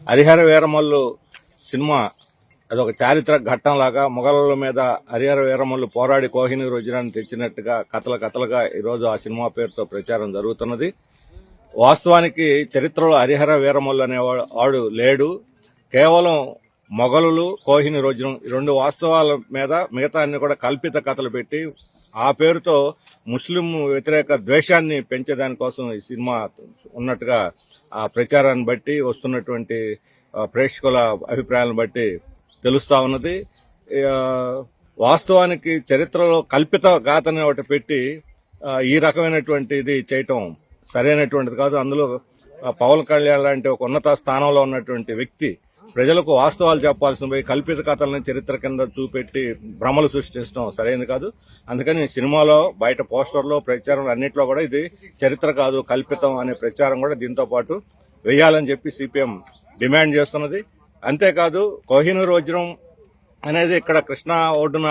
Harihara Veeramallu cinema అదొక చారిత్రక ఘట్టంలాగా మొఘలుల మీద హరిహర వీరమల్లు పోరాడి కోహినూర్ వజ్రాన్ని తెచ్చినట్టుగా కథలుగా ఈరోజు ఆ సినిమా పేరుతో ప్రచారం జరుగుతున్నది. వాస్తవానికి చరిత్రలో హరిహర వీరమల్లు అనేవాడు లేడు. కేవలం మొఘలులు, కోహినూర్ వజ్రం ఈ రెండు వాస్తవాల మీద మిగతా అన్ని కూడా కల్పిత కథలు పెట్టి ఆ పేరుతో ముస్లిం వ్యతిరేక ద్వేషాన్ని పెంచేదానికోసం ఈ సినిమా ఉన్నట్టుగా ఆ ప్రచారాన్ని బట్టి వస్తున్నటువంటి ప్రేక్షకుల అభిప్రాయాలను బట్టి తెలుస్తా ఉన్నది. వాస్తవానికి చరిత్రలో కల్పిత గాథని ఒకటి పెట్టి ఈ రకమైనటువంటిది చేయటం సరైనటువంటిది కాదు. అందులో పవన్ కళ్యాణ్ లాంటి ఒక ఉన్నత స్థానంలో ఉన్నటువంటి వ్యక్తి ప్రజలకు వాస్తవాలు చెప్పాల్సిన పోయి కల్పిత కథలను చరిత్ర కింద చూపెట్టి భ్రమలు సృష్టించడం సరైనది కాదు. అందుకని సినిమాలో, బయట పోస్టర్లో, ప్రచారం అన్నింటిలో కూడా ఇది చరిత్ర కాదు కల్పితం అనే ప్రచారం కూడా దీంతో పాటు వేయాలని చెప్పి సిపిఎం డిమాండ్ చేస్తున్నది. అంతేకాదు కోహినూర్ వజ్రం అనేది ఇక్కడ కృష్ణా ఒడ్డున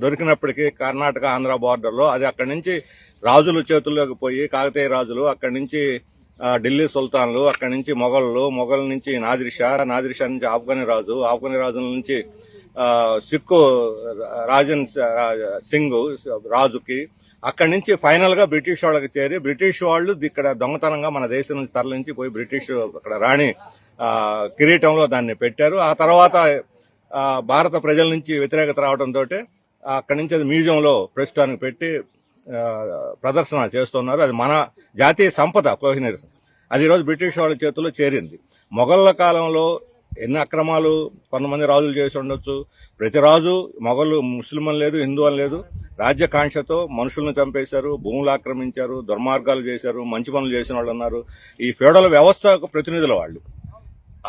దొరికినప్పటికీ కర్ణాటక ఆంధ్ర బార్డర్లో అది అక్కడి నుంచి రాజుల చేతుల్లోకి పోయి కాకతీయ రాజులు, అక్కడి నుంచి ఢిల్లీ సుల్తాన్లు, అక్కడి నుంచి మొఘల్ నుంచి నాదిర్షా నుంచి ఆఫ్ఘనీ రాజుల నుంచి సిక్కు రాజన్ సింగ్ రాజుకి, అక్కడి నుంచి ఫైనల్ గా బ్రిటిష్ వాళ్ళకి చేరి బ్రిటిష్ వాళ్ళు ఇక్కడ దొంగతనంగా మన దేశం నుంచి తరలించి పోయి బ్రిటిష్ అక్కడ రాణి కిరీటంలో దాన్ని పెట్టారు. ఆ తర్వాత భారత ప్రజల నుంచి వ్యతిరేకత రావడంతో అక్కడి నుంచి అది మ్యూజియంలో ప్రస్తుతానికి పెట్టి ప్రదర్శన చేస్తున్నారు. అది మన జాతీయ సంపద కోహినూర్. అది ఈరోజు బ్రిటిష్ వాళ్ళ చేతుల్లో చేరింది. మొఘళ్ళ కాలంలో ఎన్ని అక్రమాలు కొంతమంది రాజులు చేసి ఉండొచ్చు. ప్రతి రాజు మొఘలు ముస్లిం అని లేదు, హిందూ అని లేదు, రాజ్యకాంక్షతో మనుషులను చంపేశారు, భూములు ఆక్రమించారు, దుర్మార్గాలు చేశారు, మంచి పనులు చేసిన వాళ్ళు ఉన్నారు. ఈ ఫ్యూడల్ వ్యవస్థకు ప్రతినిధులు వాళ్ళు.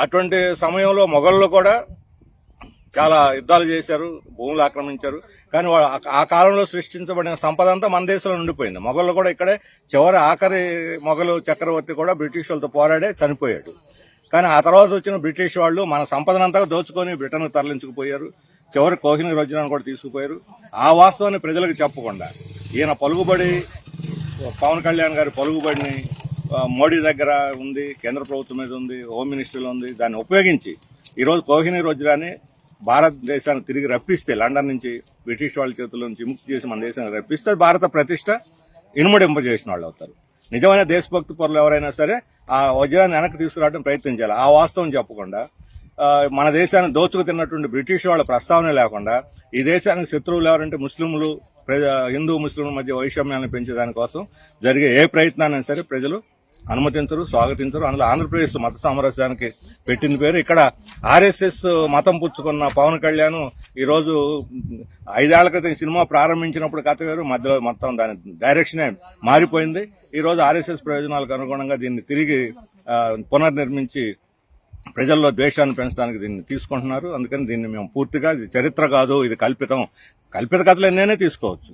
అటువంటి సమయంలో మొఘళ్ళు కూడా చాలా యుద్ధాలు చేశారు, భూములు ఆక్రమించారు. కానీ ఆ కాలంలో సృష్టించబడిన సంపద అంతా మన దేశంలో ఉండిపోయింది. మొఘళ్ళు కూడా ఇక్కడే ఆఖరి మొఘలు చక్రవర్తి కూడా బ్రిటిష్ వాళ్ళతో పోరాడే చనిపోయాడు. కానీ ఆ తర్వాత వచ్చిన బ్రిటిష్ వాళ్ళు మన సంపదనంతా దోచుకొని బ్రిటన్కు తరలించుకుపోయారు. చివరి కోహినూర్ వజ్రాన్ని కూడా తీసుకుపోయారు. ఆ వాస్తవాన్ని ప్రజలకు చెప్పకుండా ఈయన పలుకుబడి, పవన్ కళ్యాణ్ గారి పలుకుబడిని మోడీ దగ్గర ఉంది, కేంద్ర ప్రభుత్వం మీద ఉంది, హోమ్ మినిస్టర్లో ఉంది, దాన్ని ఉపయోగించి ఈరోజు కోహినూర్ వజ్రాన్ని భారతదేశానికి తిరిగి రప్పిస్తే, లండన్ నుంచి బ్రిటిష్ వాళ్ళ చేతుల నుంచి విముక్తి చేసి మన దేశానికి రప్పిస్తే భారత ప్రతిష్ట ఇనుమడింపజేసిన వాళ్ళు అవుతారు. నిజమైన దేశభక్తి పరులు ఎవరైనా సరే ఆ వజ్రాన్ని వెనక్కి తీసుకురావడం ప్రయత్నం చేయాలి. ఆ వాస్తవం చెప్పకుండా మన దేశాన్ని దోచుకు తిన్నటువంటి బ్రిటిష్ వాళ్ళ ప్రస్తావన లేకుండా ఈ దేశానికి శత్రువులు ఎవరంటే ముస్లింలు, హిందూ ముస్లింల మధ్య వైషమ్యాలను పెంచేదానికోసం జరిగే ఏ ప్రయత్నాన్ని సరే ప్రజలు అనుమతించరు, స్వాగతించరు. అందులో ఆంధ్రప్రదేశ్ మత సామరస్యానికి పెట్టిన పేరు. ఇక్కడ ఆర్ఎస్ఎస్ మతం పుచ్చుకున్న పవన్ కళ్యాణ్ ఈరోజు 5 ఏళ్ల క్రితం సినిమా ప్రారంభించినప్పుడు కథ వేరు, మధ్యలో మొత్తం దాని డైరెక్షనే మారిపోయింది. ఈరోజు ఆర్ఎస్ఎస్ ప్రయోజనాలకు అనుగుణంగా దీన్ని తిరిగి పునర్నిర్మించి ప్రజల్లో ద్వేషాన్ని పెంచడానికి దీన్ని తీసుకుంటున్నారు. అందుకని దీన్ని మేము పూర్తిగా ఇది చరిత్ర కాదు, ఇది కల్పిత కథలు ఎన్నైనా తీసుకోవచ్చు.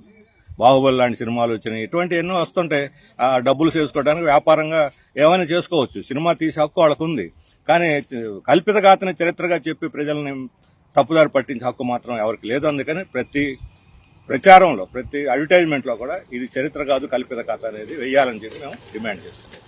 బాహుబలి లాంటి సినిమాలు వచ్చినాయి, ఇటువంటి ఎన్నో వస్తుంటాయి. డబ్బులు చేసుకోవడానికి వ్యాపారంగా ఏమైనా చేసుకోవచ్చు. సినిమా తీసే హక్కు వాళ్ళకు ఉంది. కానీ కల్పిత గాథని చరిత్రగా చెప్పి ప్రజల్ని తప్పుదారి పట్టించే హక్కు మాత్రం ఎవరికి లేదు. అందుకని ప్రతి ప్రచారంలో, ప్రతి అడ్వర్టైజ్మెంట్లో కూడా ఇది చరిత్ర కాదు కల్పిత కథ అనేది వెయ్యాలని చెప్పి మేము డిమాండ్ చేస్తున్నాం.